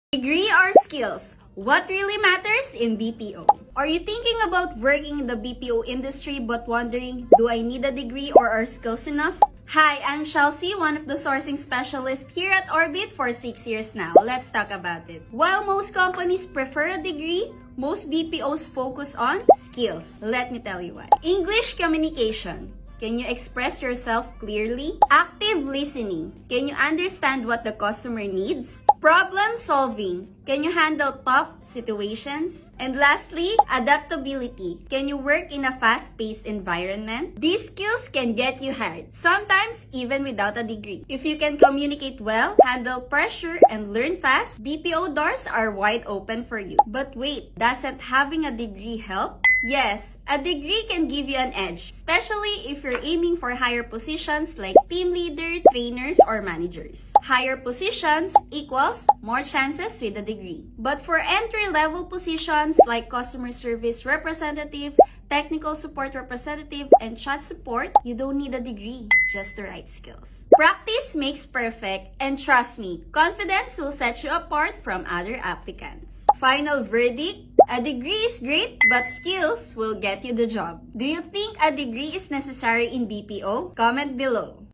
Degree or skills? What really matters in BPO? Are you thinking about working in the BPO industry but wondering, do I need a degree or are skills enough? Hi, I'm Chelsea, one of the sourcing specialists here at Orbit for 6 years now. Let's talk about it. While most companies prefer a degree, most BPOs focus on skills. Let me tell you why. English communication. Can you express yourself clearly? Active listening. Can you understand what the customer needs? Problem solving. Can you handle tough situations? And lastly, adaptability. Can you work in a fast-paced environment? These skills can get you hired, sometimes even without a degree. If you can communicate well, handle pressure, and learn fast, BPO doors are wide open for you. But wait, doesn't having a degree help? Yes, a degree can give you an edge, especially if you're aiming for higher positions like team leader, trainers, or managers. Higher positions equals more chances with a degree. But for entry-level positions like customer service representative, technical support representative, and chat support, you don't need a degree, just the right skills. Practice makes perfect, and trust me, confidence will set you apart from other applicants. Final verdict, a degree is great, but skills will get you the job. Do you think a degree is necessary in BPO? Comment below.